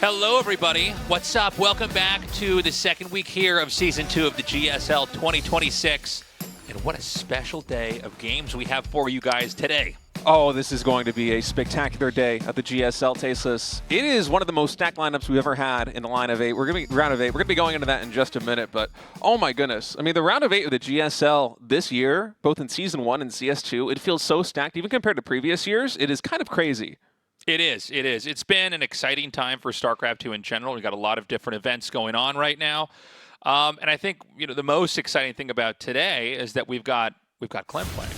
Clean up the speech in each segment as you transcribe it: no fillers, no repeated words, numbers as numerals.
Hello, everybody. What's up? Welcome back to the second week here of Season 2 of the GSL 2026. And what a special day of games we have for you guys today. Oh, this is going to be a spectacular day at the GSL Tasteless. It is one of the most stacked lineups we've ever had in the line of 8. We're going to be round of 8. We're going to be going into that in just a minute, but oh my goodness. I mean, the round of 8 of the GSL this year, both in Season 1 and CS2, it feels so stacked. Even compared to previous years, it is kind of crazy. It is. It's been an exciting time for StarCraft 2 in general. We've got a lot of different events going on right now. And I think, the most exciting thing about today is that we've got Clem playing.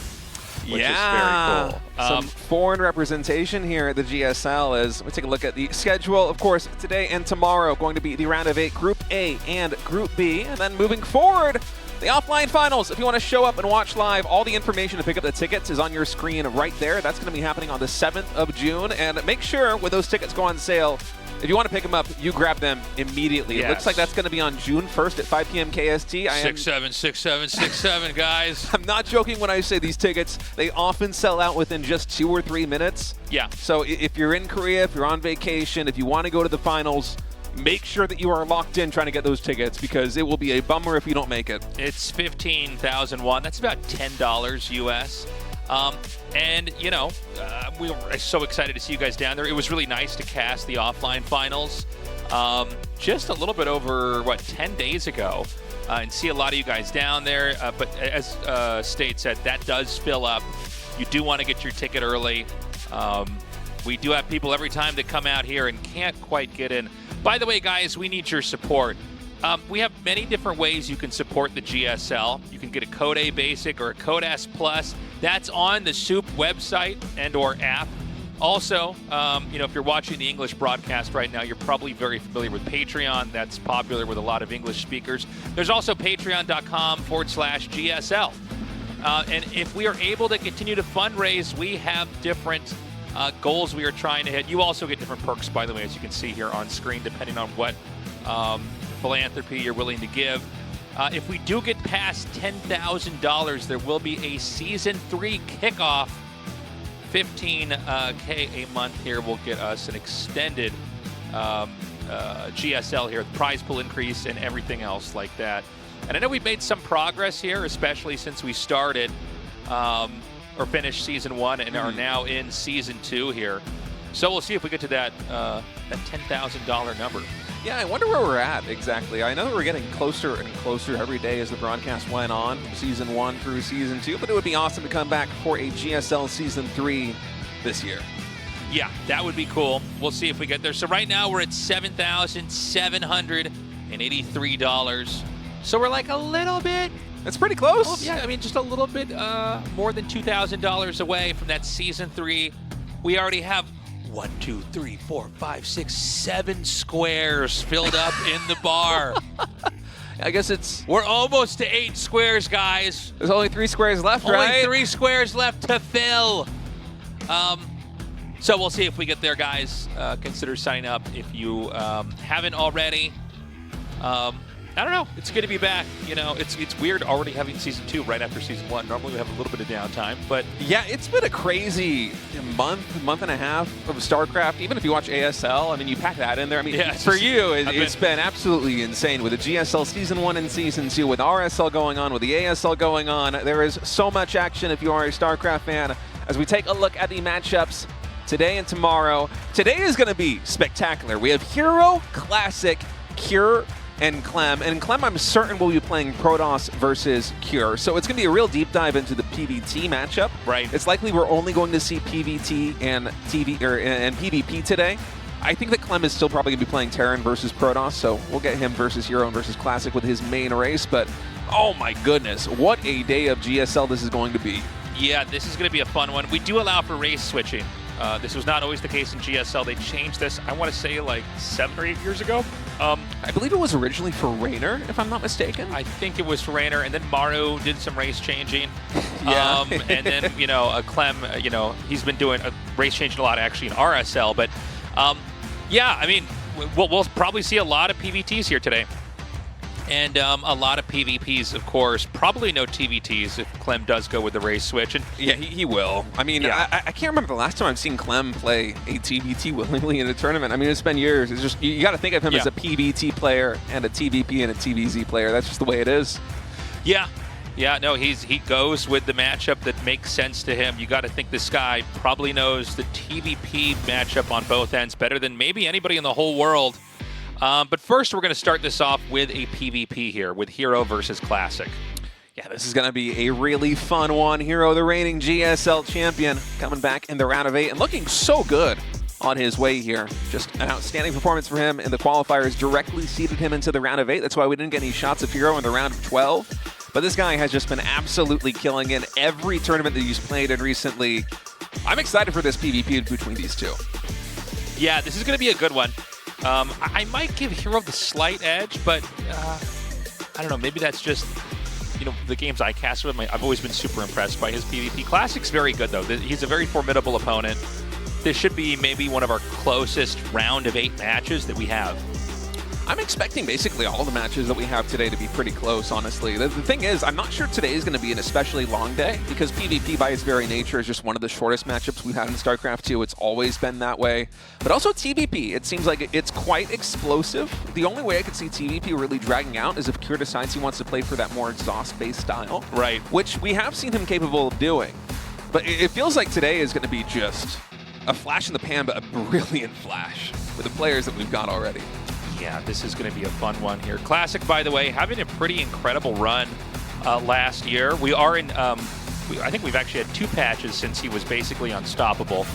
Which is very cool. Some foreign representation here at the GSL as we take a look at the schedule. Of course, today and tomorrow going to be the round of 8, Group A and Group B. And then moving forward, the offline finals. If you want to show up and watch live, all the information to pick up the tickets is on your screen right there. That's going to be happening on the 7th of June. And make sure when those tickets go on sale, if you want to pick them up, you grab them immediately. Yes. It looks like that's going to be on June 1st at 5 p.m. KST. 6-7, guys. I'm not joking when I say these tickets, they often sell out within just 2 or 3 minutes. Yeah. So if you're in Korea, if you're on vacation, if you want to go to the finals, make sure that you are locked in trying to get those tickets because it will be a bummer if you don't make it. It's 15,001. That's about $10 US. And, we were so excited to see you guys down there. It was really nice to cast the offline finals just a little bit over, 10 days ago and see a lot of you guys down there. But as State said, that does fill up. You do want to get your ticket early. We do have people every time that come out here and can't quite get in. By the way, guys, we need your support. We have many different ways you can support the GSL. You can get a Code A Basic or a Code S Plus. That's on the SOOP website and or app. Also, if you're watching the English broadcast right now, you're probably very familiar with Patreon. That's popular with a lot of English speakers. There's also patreon.com/GSL. And if we are able to continue to fundraise, we have different goals we are trying to hit. You also get different perks, by the way, as you can see here on screen, depending on what philanthropy you're willing to give. If we do get past $10,000, there will be a Season 3 kickoff. $15K a month here will get us an extended GSL here, prize pool increase and everything else like that. And I know we've made some progress here, especially since we started or finished Season 1 and are now in Season 2 here. So we'll see if we get to that $10,000 number. Yeah, I wonder where we're at exactly. I know that we're getting closer and closer every day as the broadcast went on from Season 1 through Season 2, but it would be awesome to come back for a GSL Season 3 this year. Yeah, that would be cool. We'll see if we get there. So right now we're at $7,783. So we're like a little bit. That's pretty close. Oh, yeah, I mean, just a little bit more than $2,000 away from that Season 3. We already have 1, 2, 3, 4, 5, 6, 7 squares filled up in the bar. I guess we're almost to 8 squares, guys. There's only 3 squares left, right? Only 3 squares left to fill. So we'll see if we get there, guys. Consider signing up if you haven't already. I don't know. It's good to be back. It's weird already having Season 2 right after Season 1. Normally we have a little bit of downtime, but yeah, it's been a crazy month and a half of StarCraft. Even if you watch ASL, I mean, you pack that in there. I mean, yeah, for you, it's been absolutely insane with the GSL Season 1 and Season 2, with RSL going on, with the ASL going on. There is so much action if you are a StarCraft fan. As we take a look at the matchups today and tomorrow, today is going to be spectacular. We have herO, Classic, Cure, and Clem. And Clem, I'm certain, will be playing Protoss versus Cure. So it's going to be a real deep dive into the PvT matchup. Right. It's likely we're only going to see PvT and PvP today. I think that Clem is still probably going to be playing Terran versus Protoss, so we'll get him versus herO and versus Classic with his main race. But, oh my goodness, what a day of GSL this is going to be. Yeah, this is going to be a fun one. We do allow for race switching. This was not always the case in GSL. They changed this, I want to say, like 7 or 8 years ago. I believe it was originally for Raynor, if I'm not mistaken. I think it was for Raynor, and then Maru did some race changing. Yeah. And then, Clem, he's been doing a race changing a lot, actually, in RSL. But, yeah, I mean, we'll probably see a lot of PvTs here today. And a lot of PvPs, of course. Probably no TVTs if Clem does go with the race switch. And yeah, he will. I mean, yeah. I can't remember the last time I've seen Clem play a TVT willingly in a tournament. I mean, it's been years. It's just you got to think of him as a PvT player and a TVP and a TVZ player. That's just the way it is. Yeah. Yeah, no, he goes with the matchup that makes sense to him. You got to think this guy probably knows the TVP matchup on both ends better than maybe anybody in the whole world. But first, we're going to start this off with a PvP here with herO versus Classic. Yeah, this is going to be a really fun one. herO, the reigning GSL champion, coming back in the round of 8 and looking so good on his way here. Just an outstanding performance for him, and the qualifiers directly seeded him into the round of 8. That's why we didn't get any shots of herO in the round of 12. But this guy has just been absolutely killing in every tournament that he's played in recently. I'm excited for this PvP between these two. Yeah, this is going to be a good one. I might give herO the slight edge, but I don't know. Maybe that's just, you know, the games I cast with him. I've always been super impressed by his PvP. Classic's very good, though. He's a very formidable opponent. This should be maybe one of our closest round of 8 matches that we have. I'm expecting basically all the matches that we have today to be pretty close, honestly. The thing is, I'm not sure today is going to be an especially long day because PvP by its very nature is just one of the shortest matchups we've had in StarCraft 2. It's always been that way. But also TVP, it seems like it's quite explosive. The only way I could see TVP really dragging out is if Kure decides he wants to play for that more exhaust-based style. Right. Which we have seen him capable of doing. But it feels like today is going to be just a flash in the pan, but a brilliant flash with the players that we've got already. Yeah, this is going to be a fun one here. Classic, by the way, having a pretty incredible run last year. We are in, I think we've actually had 2 patches since he was basically unstoppable.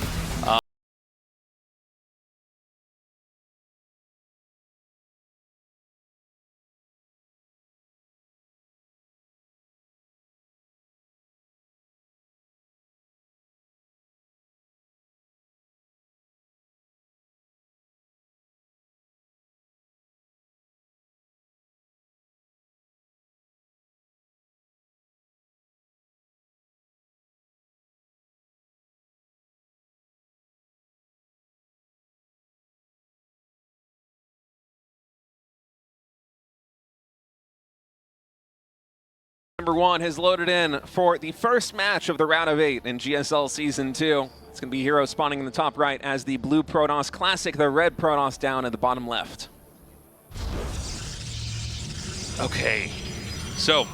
Number 1 has loaded in for the first match of the round of 8 in GSL Season 2. It's going to be herO spawning in the top right as the blue Protoss Classic, the red Protoss down at the bottom left. Okay, so,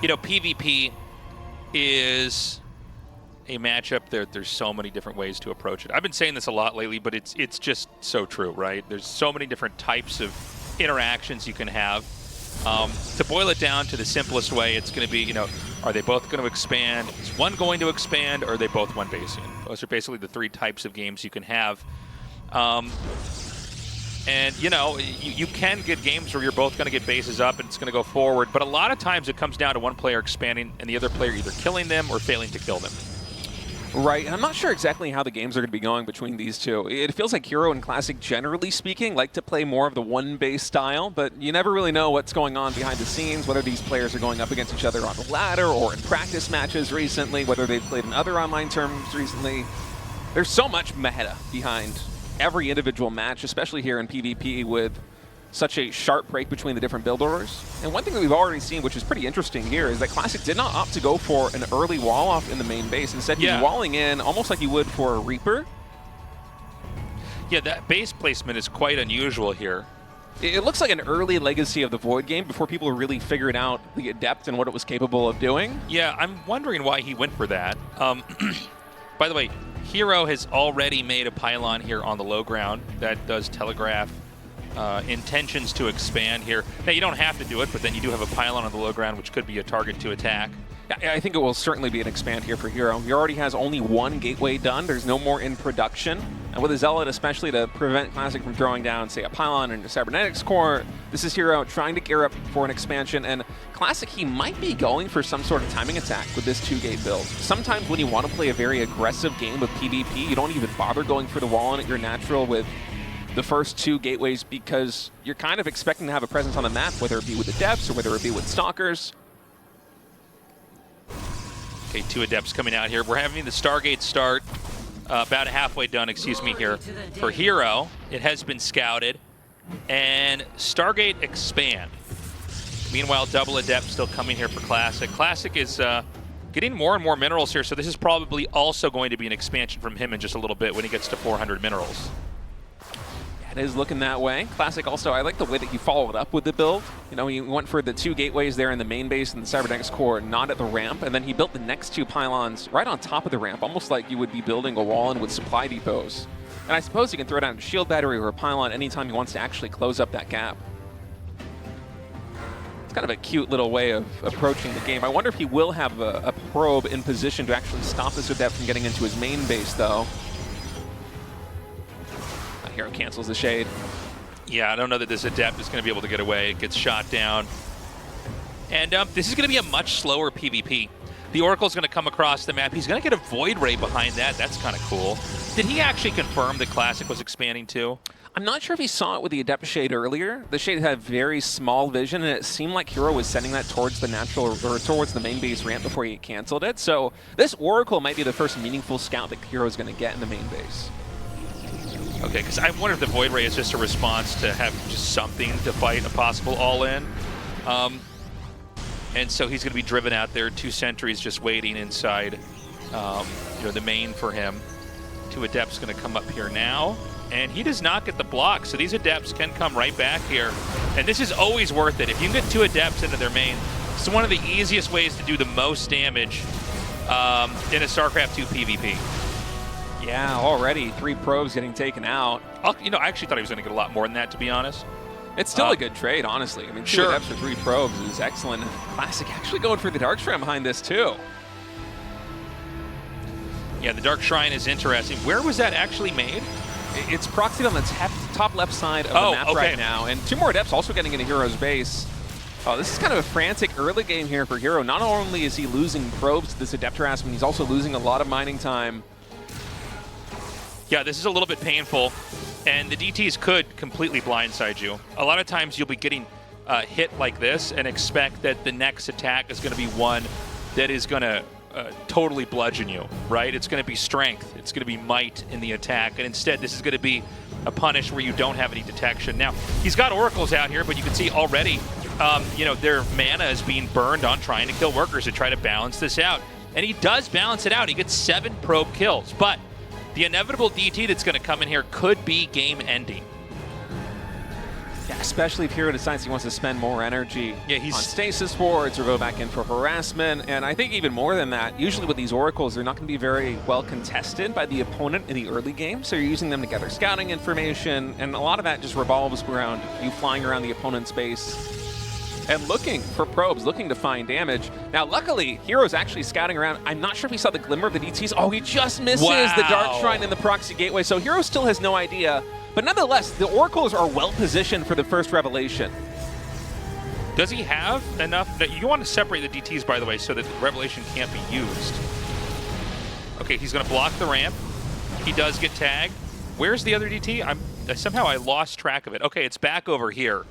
you know, PvP is a matchup. There's so many different ways to approach it. I've been saying this a lot lately, but it's just so true, right? There's so many different types of interactions you can have. To boil it down to the simplest way, it's going to be, you know, are they both going to expand? Is one going to expand, or are they both one Bayesian? Those are basically the 3 types of games you can have. And, you know, you can get games where you're both going to get bases up and it's going to go forward, but a lot of times it comes down to one player expanding and the other player either killing them or failing to kill them. Right, and I'm not sure exactly how the games are going to be going between these two. It feels like herO and Classic, generally speaking, like to play more of the one-base style, but you never really know what's going on behind the scenes, whether these players are going up against each other on the ladder or in practice matches recently, whether they've played in other online tournaments recently. There's so much meta behind every individual match, especially here in PvP with such a sharp break between the different build orders. And one thing that we've already seen, which is pretty interesting here, is that Classic did not opt to go for an early wall-off in the main base. Instead, he's walling in almost like you would for a Reaper. Yeah, that base placement is quite unusual here. It looks like an early legacy of the Void game before people really figured out the Adept and what it was capable of doing. Yeah, I'm wondering why he went for that. By the way, herO has already made a pylon here on the low ground that does telegraph intentions to expand here. Now, you don't have to do it, but then you do have a pylon on the low ground, which could be a target to attack. I think it will certainly be an expand here for herO. He already has only 1 gateway done. There's no more in production. And with a Zealot, especially to prevent Classic from throwing down, say, a pylon and a Cybernetics core, this is herO trying to gear up for an expansion. And Classic, he might be going for some sort of timing attack with this 2-gate build. Sometimes when you want to play a very aggressive game of PvP, you don't even bother going for the wall in at your natural with the first 2 gateways because you're kind of expecting to have a presence on the map, whether it be with Adepts or whether it be with Stalkers. Okay, 2 Adepts coming out here. We're having the Stargate start, about halfway done, excuse me, here for herO. It has been scouted. and Stargate Expand. Meanwhile, Double Adept still coming here for Classic. Classic is getting more and more minerals here, so this is probably also going to be an expansion from him in just a little bit when he gets to 400 minerals. It is looking that way. Classic also, I like the way that he followed up with the build. You know, he went for the 2 gateways there in the main base and the cybernetics core, not at the ramp, and then he built the next 2 pylons right on top of the ramp, almost like you would be building a wall in with supply depots. And I suppose he can throw down a shield battery or a pylon anytime he wants to actually close up that gap. It's kind of a cute little way of approaching the game. I wonder if he will have a probe in position to actually stop this adept from getting into his main base, though. herO cancels the shade. Yeah, I don't know that this adept is going to be able to get away. It gets shot down. And this is going to be a much slower PvP. The Oracle's going to come across the map. He's going to get a Void Ray behind that. That's kind of cool. Did he actually confirm that Classic was expanding too? I'm not sure if he saw it with the Adept Shade earlier. The Shade had very small vision, and it seemed like herO was sending that towards the natural, or towards the main base ramp before he canceled it. So this Oracle might be the first meaningful scout that herO's going to get in the main base. Okay, because I wonder if the Void Ray is just a response to have just something to fight a possible all-in. And so he's going to be driven out there, 2 sentries just waiting inside the main for him. 2 Adepts going to come up here now. And he does not get the block, so these Adepts can come right back here. And this is always worth it. If you can get 2 Adepts into their main, it's one of the easiest ways to do the most damage in a StarCraft 2 PvP. Yeah, already 3 probes getting taken out. I actually thought he was going to get a lot more than that, to be honest. It's still a good trade, honestly. I mean, 2 Adepts for 3 probes is excellent. Classic actually going for the Dark Shrine behind this, too. Yeah, the Dark Shrine is interesting. Where was that actually made? It's proxied on the top left side of the map right now. And 2 more Adepts also getting into herO's base. Oh, this is kind of a frantic early game here for herO. Not only is he losing probes to this Adept harassment, he's also losing a lot of mining time. Yeah, this is a little bit painful, and the DTs could completely blindside you. A lot of times you'll be getting hit like this and expect that the next attack is going to be one that is going to totally bludgeon you, right? It's going to be strength. It's going to be might in the attack, and instead this is going to be a punish where you don't have any detection. Now, he's got Oracles out here, but you can see already, their mana is being burned on trying to kill workers to try to balance this out. And he does balance it out. He gets 7 probe kills, but the inevitable DT that's going to come in here could be game-ending. Yeah, especially if herO decides he wants to spend more energy on stasis wards or go back in for harassment. And I think even more than that, usually with these Oracles, they're not going to be very well contested by the opponent in the early game. So you're using them to gather scouting information, and a lot of that just revolves around you flying around the opponent's base and looking for probes, looking to find damage. Now, luckily, herO's actually scouting around. I'm not sure if he saw the glimmer of the DTs. Oh, he just misses the Dark Shrine in the proxy gateway. So herO still has no idea. But nonetheless, the Oracles are well positioned for the first Revelation. Does he have enough? You want to separate the DTs, by the way, so that the Revelation can't be used. Okay, he's going to block the ramp. He does get tagged. Where's the other DT? Somehow I lost track of it. Okay, it's back over here.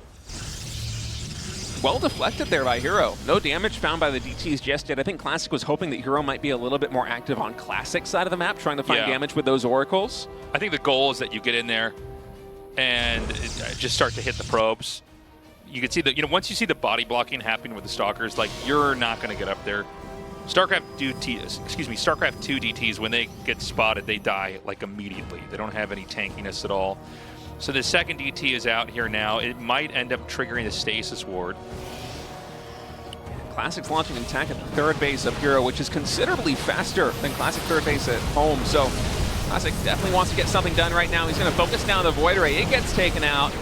Well deflected there by herO. No damage found by the DTs just yet. I think Classic was hoping that herO might be a little bit more active on Classic side of the map, trying to find damage with those Oracles. I think the goal is that you get in there and just start to hit the probes. You can see that, once you see the body blocking happening with the Stalkers, like, you're not going to get up there. StarCraft 2 DTs, when they get spotted, they die, like, immediately. They don't have any tankiness at all. So the second DT is out here now. It might end up triggering the stasis ward. Classic's launching an attack at the 3rd base of herO, which is considerably faster than Classic 3rd base at home. So Classic definitely wants to get something done right now. He's going to focus down the Void Ray. It gets taken out.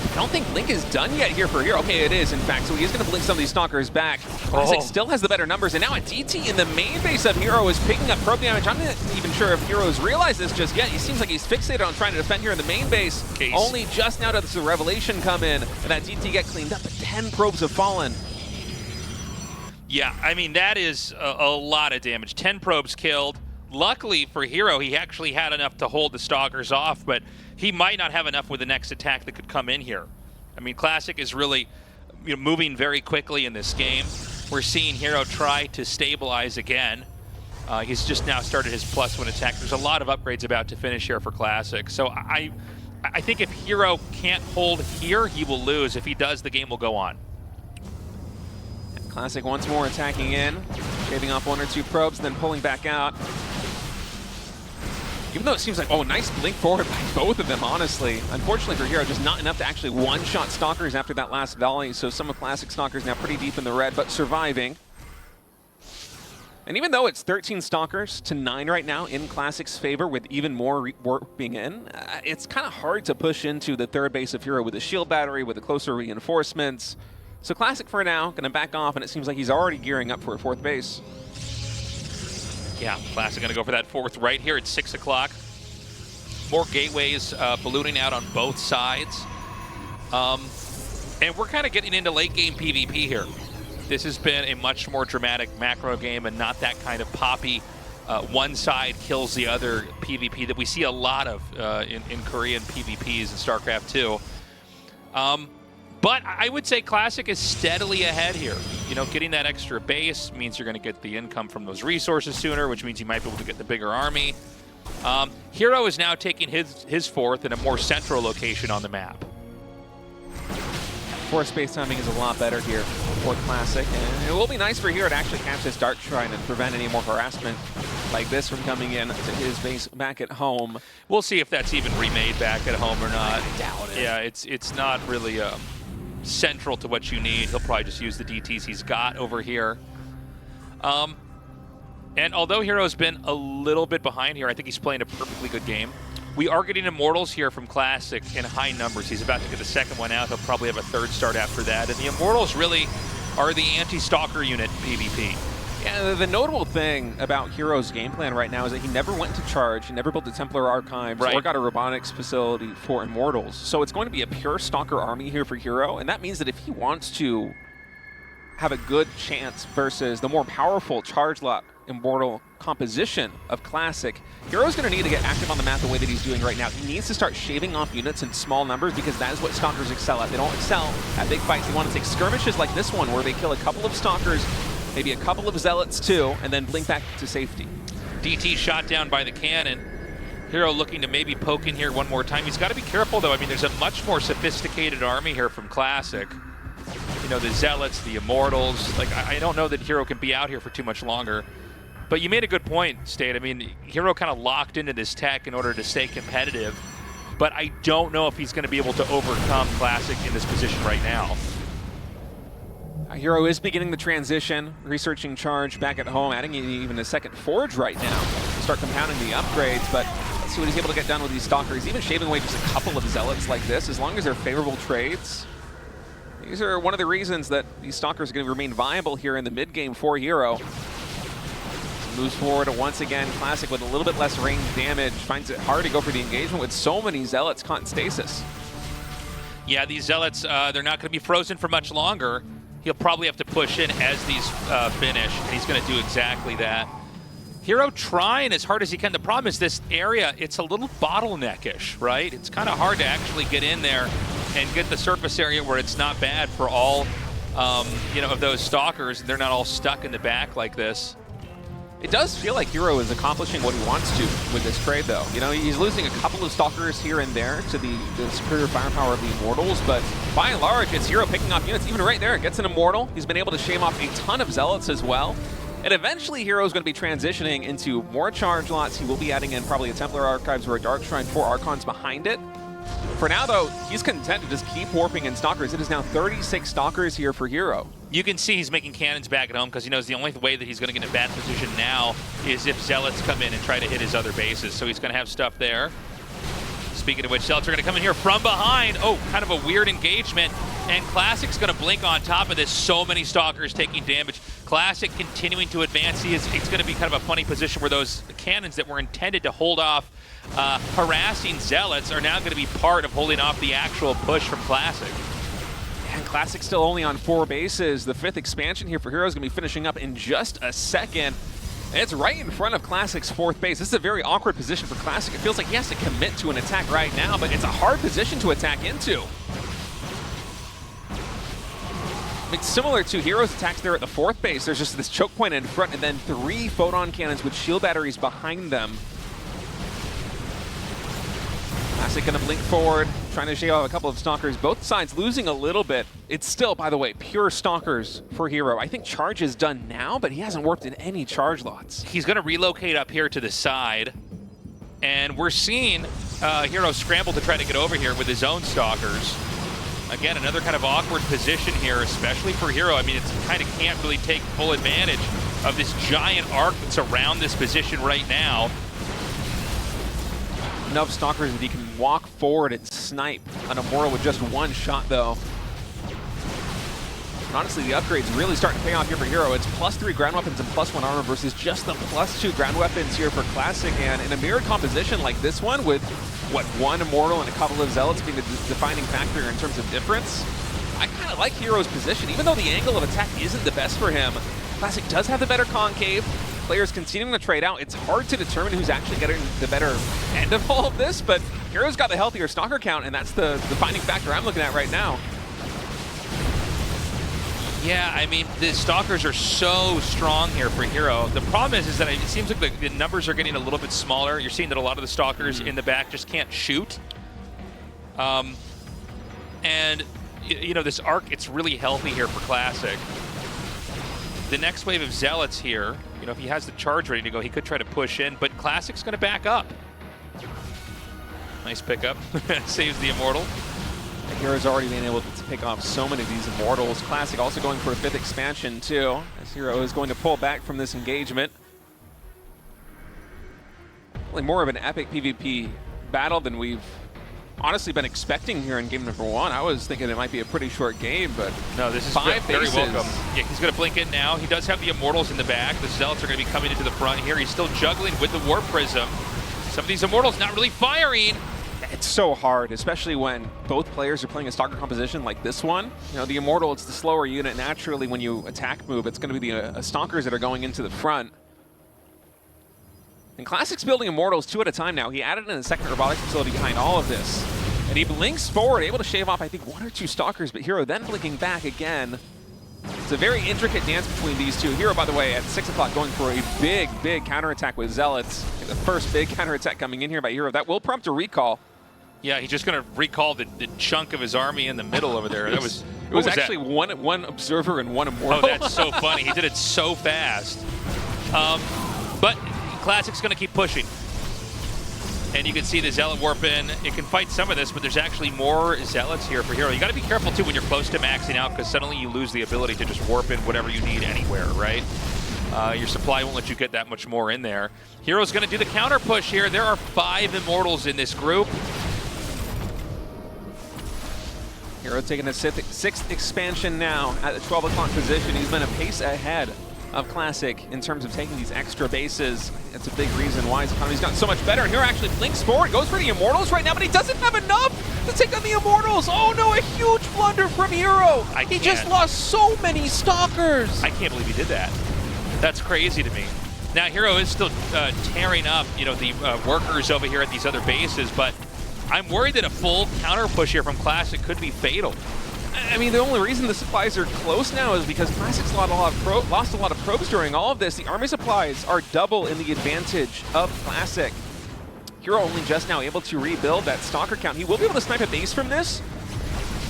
I don't think Blink is done yet here for herO. Okay, it is, in fact. So he is going to blink some of these Stalkers back. Classic still has the better numbers. And now a DT in the main base of herO is picking up probe damage. I'm not even sure if herO's realized this just yet. He seems like he's fixated on trying to defend here in the main base. Only just now does the Revelation come in. And that DT get cleaned up, but 10 probes have fallen. Yeah, I mean, that is a lot of damage. 10 probes killed. Luckily for herO, he actually had enough to hold the Stalkers off, but he might not have enough with the next attack that could come in here. I mean, Classic is really moving very quickly in this game. We're seeing herO try to stabilize again. He's just now started his +1 attack. There's a lot of upgrades about to finish here for Classic. So I think if herO can't hold here, he will lose. If he does, the game will go on. Classic once more attacking in, shaving off 1 or 2 probes, then pulling back out. Even though it seems like, oh, nice blink forward by both of them, honestly. Unfortunately for herO, just not enough to actually one-shot Stalkers after that last volley, so some of Classic Stalkers now pretty deep in the red, but surviving. And even though it's 13 Stalkers to 9 right now in Classic's favor with even more warping in, it's kind of hard to push into the third base of herO with a shield battery, with the closer reinforcements. So Classic for now, going to back off, and it seems like he's already gearing up for a 4th base. Yeah, Classic going to go for that 4th right here at 6 o'clock. More gateways ballooning out on both sides. And we're kind of getting into late game PvP here. This has been a much more dramatic macro game and not that kind of poppy one side kills the other PvP that we see a lot of in Korean PvPs and StarCraft 2. But I would say Classic is steadily ahead here. You know, getting that extra base means you're going to get the income from those resources sooner, which means you might be able to get the bigger army. herO is now taking his 4th in a more central location on the map. 4th space timing is a lot better here for Classic, and it will be nice for herO to actually catch this Dark Shrine and prevent any more harassment like this from coming in to his base back at home. We'll see if that's even remade back at home or not. I doubt it. Yeah, it's not really central to what you need. He'll probably just use the DTs he's got over here. And although herO's been a little bit behind here, I think he's playing a perfectly good game. We are getting Immortals here from Classic in high numbers. He's about to get the 2nd one out. He'll probably have a 3rd start after that. And the Immortals really are the anti-Stalker unit in PvP. Yeah, the notable thing about herO's game plan right now is that he never went to charge, he never built a Templar Archives, or got a robotics facility for Immortals. So it's going to be a pure Stalker army here for herO, and that means that if he wants to have a good chance versus the more powerful charge lock Immortal composition of Classic, herO's going to need to get active on the map the way that he's doing right now. He needs to start shaving off units in small numbers because that is what Stalkers excel at. They don't excel at big fights. They want to take skirmishes like this one where they kill a couple of Stalkers, maybe a couple of Zealots too, and then blink back to safety. DT shot down by the cannon. herO looking to maybe poke in here one more time. He's got to be careful though. I mean, there's a much more sophisticated army here from Classic. You know, the Zealots, the Immortals. Like, I don't know that herO can be out here for too much longer. But you made a good point, State. I mean, herO kind of locked into this tech in order to stay competitive. But I don't know if he's going to be able to overcome Classic in this position right now. herO is beginning the transition, researching charge back at home, adding even a 2nd Forge right now to start compounding the upgrades. But let's see what he's able to get done with these Stalkers. Even shaving away just a couple of Zealots like this, as long as they're favorable trades. These are one of the reasons that these Stalkers are going to remain viable here in the mid-game for herO. Moves forward once again. Classic with a little bit less range damage. Finds it hard to go for the engagement with so many Zealots caught in stasis. Yeah, these Zealots, they're not going to be frozen for much longer. He'll probably have to push in as these finish, and he's going to do exactly that. herO trying as hard as he can. The problem is this area, it's a little bottleneck-ish, right? It's kind of hard to actually get in there and get the surface area where it's not bad for all, you know, of those Stalkers. They're not all stuck in the back like this. It does feel like herO is accomplishing what he wants to with this trade, though. You know, he's losing a couple of Stalkers here and there to the superior firepower of the Immortals, but by and large, it's herO picking off units. Even right there, it gets an Immortal. He's been able to shave off a ton of Zealots as well. And eventually, herO's going to be transitioning into more charge lots. He will be adding in probably a Templar Archives or a Dark Shrine, 4 Archons behind it. For now, though, he's content to just keep warping in Stalkers. It is now 36 Stalkers here for herO. You can see he's making cannons back at home because he knows the only way that he's going to get in a bad position now is if Zealots come in and try to hit his other bases. So he's going to have stuff there. Speaking of which, Zealots are going to come in here from behind. Oh, kind of a weird engagement. And Classic's going to blink on top of this. So many Stalkers taking damage. Classic continuing to advance. It's going to be kind of a funny position where those cannons that were intended to hold off harassing Zealots are now going to be part of holding off the actual push from Classic. And Classic still only on 4 bases. The 5th expansion here for herO is going to be finishing up in just a second. And it's right in front of Classic's 4th base. This is a very awkward position for Classic. It feels like he has to commit to an attack right now, but it's a hard position to attack into. It's similar to herO's attacks there at the 4th base. There's just this choke point in front and then 3 photon cannons with shield batteries behind them. Classic gonna blink forward, trying to shave off a couple of Stalkers. Both sides losing a little bit. It's still, by the way, pure Stalkers for herO. I think charge is done now, but he hasn't warped in any charge lots. He's going to relocate up here to the side, and we're seeing herO scramble to try to get over here with his own Stalkers. Again, another kind of awkward position here, especially for herO. I mean, it's kind of can't really take full advantage of this giant arc that's around this position right now. Enough Stalkers that he can walk forward and snipe an Immortal with just one shot, though. And honestly, the upgrade's really starting to pay off here for herO. It's +3 ground weapons and +1 armor versus just the +2 ground weapons here for Classic. And in a mirrored composition like this one, with what, one Immortal and a couple of Zealots being the defining factor in terms of difference, I kind of like herO's position. Even though the angle of attack isn't the best for him, Classic does have the better concave. Players continuing to trade out. It's hard to determine who's actually getting the better end of all of this, but herO's got the healthier Stalker count, and that's the defining factor I'm looking at right now. Yeah, I mean, the Stalkers are so strong here for herO. The problem is that it seems like the numbers are getting a little bit smaller. You're seeing that a lot of the Stalkers in the back just can't shoot. And, you know, this arc, it's really healthy here for Classic. The next wave of Zealots here, you know, if he has the charge ready to go, he could try to push in, but Classic's going to back up. Nice pickup. Saves the Immortal. herO's already been able to pick off so many of these Immortals. Classic also going for a 5th expansion, too, as herO is going to pull back from this engagement. Really more of an epic PvP battle than we've honestly been expecting here in game number 1. I was thinking it might be a pretty short game, but no, this is very welcome. Yeah, he's going to blink in now. He does have the Immortals in the back. The Zealots are going to be coming into the front here. He's still juggling with the Warp Prism. Some of these Immortals not really firing. It's so hard, especially when both players are playing a Stalker composition like this one. You know, the Immortal, it's the slower unit. Naturally, when you attack move, it's going to be the Stalkers that are going into the front. And Classic's building Immortals 2 at a time now. He added in a second robotics facility behind all of this. And he blinks forward, able to shave off, I think, 1 or 2 Stalkers, but herO then blinking back again. It's a very intricate dance between these two. herO, by the way, at 6 o'clock going for a big, big counterattack with Zealots. The first big counterattack coming in here by herO. That will prompt a recall. Yeah, he's just going to recall the chunk of his army in the middle over there. That was it was actually one Observer and one Immortal. Oh, that's so funny. He did it so fast. But Classic's going to keep pushing. And you can see the Zealot warp in. It can fight some of this, but there's actually more Zealots here for herO. You got to be careful, too, when you're close to maxing out, because suddenly you lose the ability to just warp in whatever you need anywhere, right? Your supply won't let you get that much more in there. herO's going to do the counter push here. There are 5 Immortals in this group. herO taking a 6th expansion now at the 12 o'clock position. He's been a pace ahead of Classic in terms of taking these extra bases. That's a big reason why his economy's gotten so much better. And herO actually blinks forward, goes for the Immortals right now, but he doesn't have enough to take on the Immortals. Oh no, a huge blunder from herO. He just lost so many Stalkers. I can't believe he did that. That's crazy to me. Now herO is still tearing up, you know, the workers over here at these other bases, but I'm worried that a full counter push here from Classic could be fatal. I mean, the only reason the supplies are close now is because Classic's lost a lot of probes during all of this. The army supplies are double in the advantage of Classic. herO only just now able to rebuild that Stalker count. He will be able to snipe a base from this.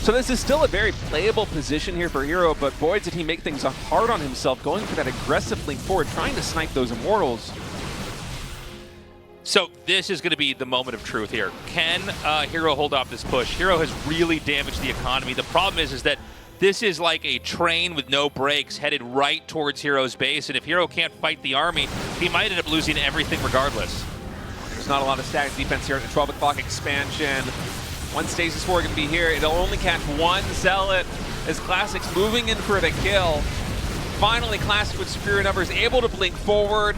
So this is still a very playable position here for herO, but boy, did he make things hard on himself, going for that aggressive link forward, trying to snipe those Immortals. So this is going to be the moment of truth here. Can herO hold off this push? herO has really damaged the economy. The problem is that this is like a train with no brakes headed right towards herO's base, and if herO can't fight the army, he might end up losing everything regardless. There's not a lot of static defense here at the 12 o'clock expansion. One Stasis 4 going to be here. It'll only catch 1 Zealot as Classic's moving in for the kill. Finally, Classic with superior numbers able to blink forward.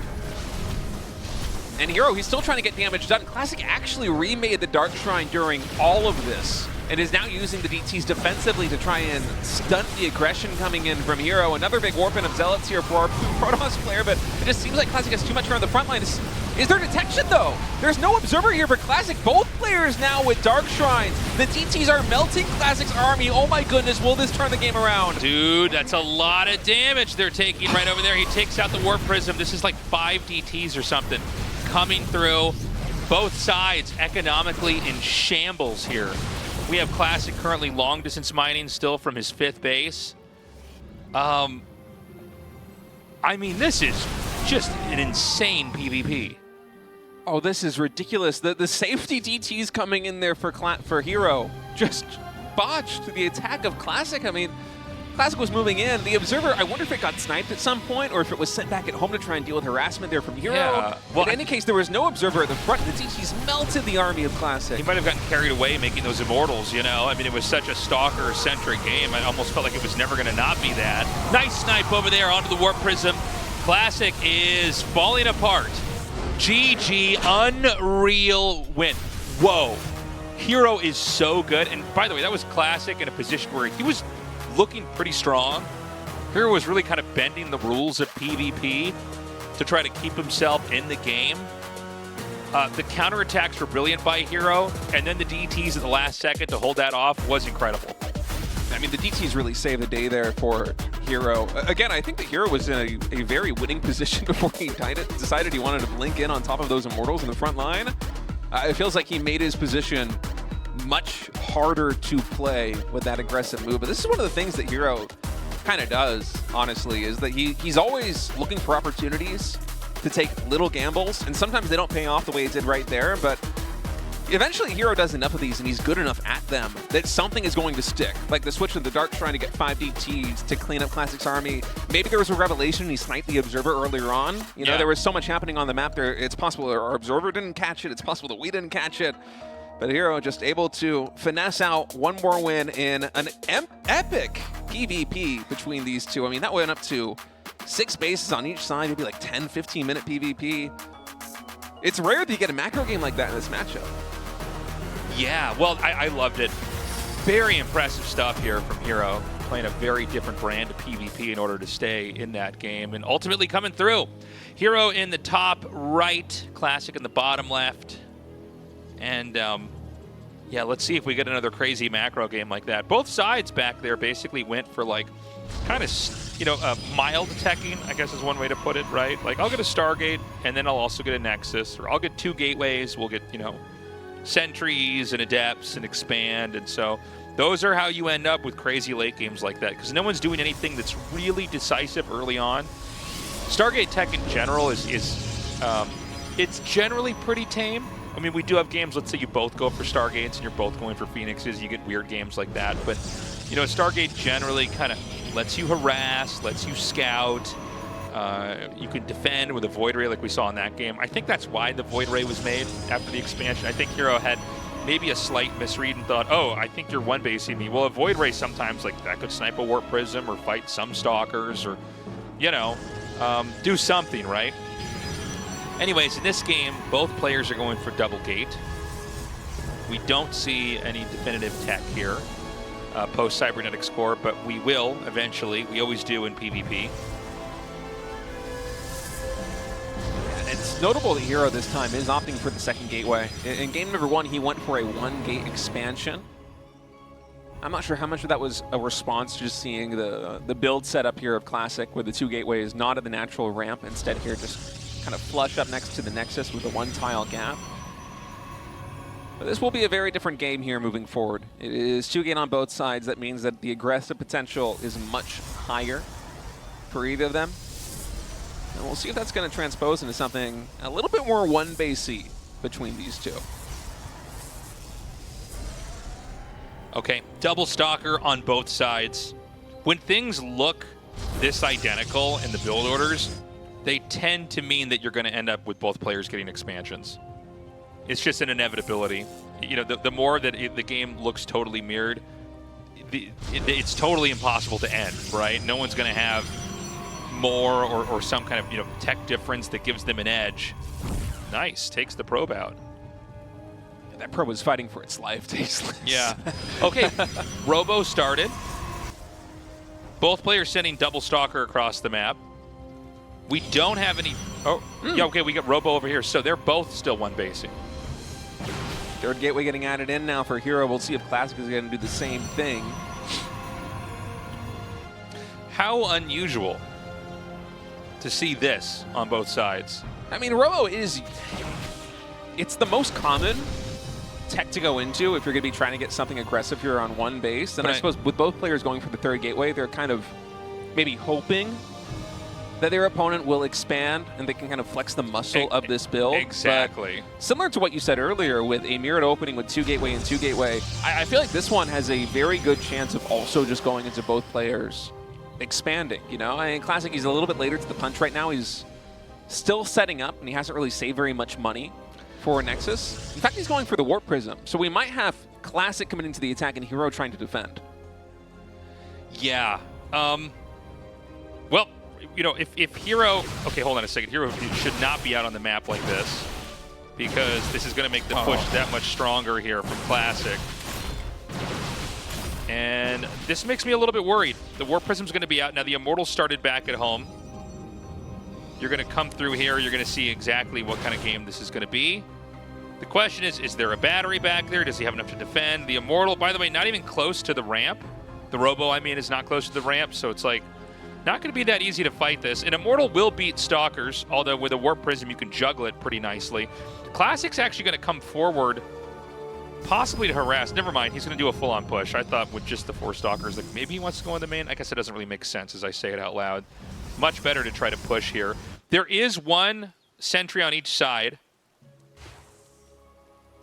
And herO, he's still trying to get damage done. Classic actually remade the Dark Shrine during all of this and is now using the DTs defensively to try and stunt the aggression coming in from herO. Another big warp in of Zealots here for our Protoss player, but it just seems like Classic has too much around the front line. Is there detection, though? There's no Observer here for Classic. Both players now with Dark Shrines. The DTs are melting Classic's army. Oh my goodness, will this turn the game around? Dude, that's a lot of damage they're taking right over there. He takes out the Warp Prism. This is like 5 DTs or something coming through. Both sides economically in shambles here. We have Classic currently long distance mining still from his 5th base. I mean, this is just an insane PvP. Oh, this is ridiculous. The safety DTs coming in there for herO just botched the attack of Classic. I mean, Classic was moving in. The Observer, I wonder if it got sniped at some point or if it was sent back at home to try and deal with harassment there from herO. Yeah, well, in any case, there was no Observer at the front. The DTs melted the army of Classic. He might have gotten carried away making those Immortals, you know? I mean, it was such a Stalker-centric game. I almost felt like it was never going to not be that. Nice snipe over there onto the Warp Prism. Classic is falling apart. GG, unreal win. Whoa. herO is so good. And by the way, that was Classic in a position where he was looking pretty strong. herO was really kind of bending the rules of PvP to try to keep himself in the game. The counterattacks were brilliant by herO, and then the DTs at the last second to hold that off was incredible. I mean, the DTs really saved the day there for herO. Again, I think that herO was in a very winning position before he decided he wanted to blink in on top of those Immortals in the front line. It feels like he made his position much harder to play with that aggressive move. But this is one of the things that herO kind of does, honestly, is that he's always looking for opportunities to take little gambles, and sometimes they don't pay off the way it did right there, but eventually herO does enough of these and he's good enough at them that something is going to stick. Like the switch of the Dark trying to get 5 DTs to clean up Classic's army. Maybe there was a revelation and he sniped the Observer earlier on. You know, there was so much happening on the map there. It's possible our Observer didn't catch it. It's possible that we didn't catch it. But herO just able to finesse out one more win in an epic PvP between these two. I mean, that went up to 6 bases on each side, maybe like 10, 15-minute PvP. It's rare that you get a macro game like that in this matchup. Yeah, well, I loved it. Very impressive stuff here from herO, playing a very different brand of PvP in order to stay in that game and ultimately coming through. herO in the top right, Classic in the bottom left. And yeah, let's see if we get another crazy macro game like that. Both sides back there basically went for like kind of, you know, mild teching, I guess is one way to put it, right? Like I'll get a Stargate and then I'll also get a Nexus, or I'll get 2 gateways. We'll get, you know, sentries and adepts and expand. And so those are how you end up with crazy late games like that, because no one's doing anything that's really decisive early on. Stargate tech in general is it's generally pretty tame. I mean, we do have games, let's say you both go for Stargates and you're both going for Phoenixes, you get weird games like that. But, you know, Stargate generally kind of lets you harass, lets you scout. You can defend with a Void Ray like we saw in that game. I think that's why the Void Ray was made after the expansion. I think herO had maybe a slight misread and thought, oh, I think you're one-basing me. Well, a Void Ray sometimes, like, that could snipe a Warp Prism or fight some Stalkers or, you know, do something, right? Anyways, in this game, both players are going for double gate. We don't see any definitive tech here post-Cybernetics Core, but we will eventually. We always do in PvP. It's notable that herO this time is opting for the second gateway. In game number 1, he went for a 1-gate expansion. I'm not sure how much of that was a response to just seeing the build setup here of Classic, where the 2 gateways not at the natural ramp, instead here just kind of flush up next to the Nexus with a 1-tile gap. But this will be a very different game here moving forward. It is 2-gate on both sides. That means that the aggressive potential is much higher for either of them. And we'll see if that's going to transpose into something a little bit more 1-basey between these two. Okay, double Stalker on both sides. When things look this identical in the build orders, they tend to mean that you're going to end up with both players getting expansions. It's just an inevitability. You know, the more that the game looks totally mirrored, it's totally impossible to end, right? No one's going to have more or some kind of, you know, tech difference that gives them an edge. Nice, takes the probe out. That probe was fighting for its life, Tasteless. Yeah. Okay, Robo started. Both players sending double Stalker across the map. We don't have any... Oh, yeah, okay, we got Robo over here. So they're both still 1-basing. Third gateway getting added in now for herO. We'll see if Classic is going to do the same thing. How unusual to see this on both sides. I mean, herO is it's the most common tech to go into if you're going to be trying to get something aggressive here on one base. And I suppose with both players going for the third gateway, they're kind of maybe hoping that their opponent will expand and they can kind of flex the muscle of this build. Exactly. But similar to what you said earlier with a mirrored opening with 2 gateway and 2 gateway, I feel like this one has a very good chance of also just going into both players expanding, you know? And Classic, he's a little bit later to the punch right now. He's still setting up and he hasn't really saved very much money for Nexus. In fact, he's going for the Warp Prism. So we might have Classic coming into the attack and herO trying to defend. Yeah. Well, you know, if herO... Okay, hold on a second. herO should not be out on the map like this because this is going to make the push that much stronger here from Classic. And this makes me a little bit worried. The Warp Prism's going to be out. Now, the Immortal started back at home. You're going to come through here. You're going to see exactly what kind of game this is going to be. The question is there a battery back there? Does he have enough to defend? The Immortal, by the way, not even close to the ramp. The Robo, I mean, is not close to the ramp, so it's like not going to be that easy to fight this. And Immortal will beat Stalkers, although with a Warp Prism, you can juggle it pretty nicely. Classic's actually going to come forward, possibly to harass. Never mind, he's going to do a full-on push. I thought with just the 4 Stalkers, like maybe he wants to go in the main. I guess it doesn't really make sense as I say it out loud. Much better to try to push here. There is 1 sentry on each side.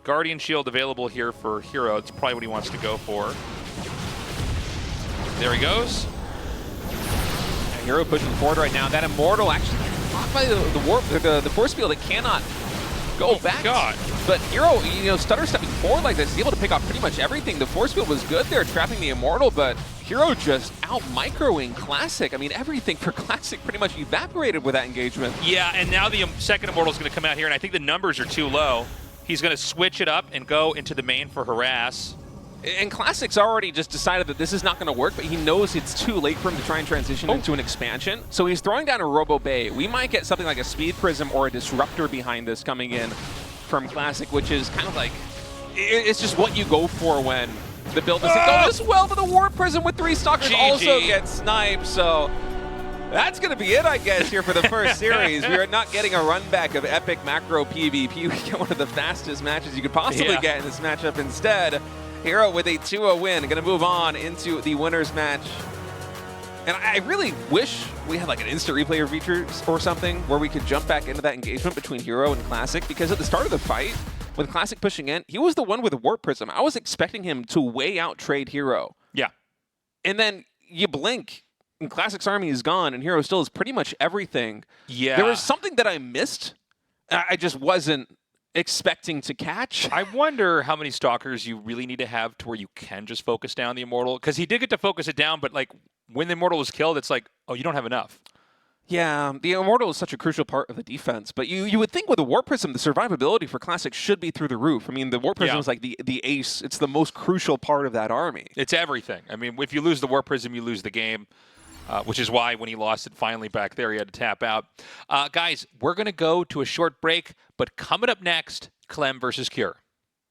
Guardian Shield available here for herO. It's probably what he wants to go for. There he goes. herO pushing forward right now. That Immortal actually blocked by the warp, the force field. It cannot go back. God. But herO, you know, stutter stepping forward like this, he's able to pick off pretty much everything. The force field was good there, trapping the Immortal, but herO just out microing Classic. I mean, everything for Classic pretty much evaporated with that engagement. Yeah, and now the second Immortal is going to come out here, and I think the numbers are too low. He's going to switch it up and go into the main for harass. And Classic's already just decided that this is not going to work, but he knows it's too late for him to try and transition into an expansion. So he's throwing down a Robo Bay. We might get something like a Speed Prism or a Disruptor behind this coming in from Classic, which is kind of like, it's just what you go for when the build doesn't go as well, but the Warp Prism with 3 Stalkers also gets sniped. So that's going to be it, I guess, here for the first series. We are not getting a run back of epic macro PvP. We get one of the fastest matches you could possibly get in this matchup instead. herO with a 2-0 win, going to move on into the winner's match. And I really wish we had like an instant replayer feature or something where we could jump back into that engagement between herO and Classic, because at the start of the fight, with Classic pushing in, he was the one with the Warp Prism. I was expecting him to way out trade herO. Yeah. And then you blink, and Classic's army is gone, and herO still has pretty much everything. Yeah. There was something that I missed. I just wasn't expecting to catch. I wonder how many Stalkers you really need to have to where you can just focus down the Immortal. Because he did get to focus it down, but like when the Immortal was killed, it's like, oh, you don't have enough. Yeah, the Immortal is such a crucial part of the defense, but you would think with the Warp Prism, the survivability for Classic should be through the roof. I mean, the Warp Prism is like the ace. It's the most crucial part of that army. It's everything. I mean, if you lose the Warp Prism, you lose the game, which is why when he lost it finally back there, he had to tap out. Guys, we're going to go to a short break, but coming up next, Clem versus Cure.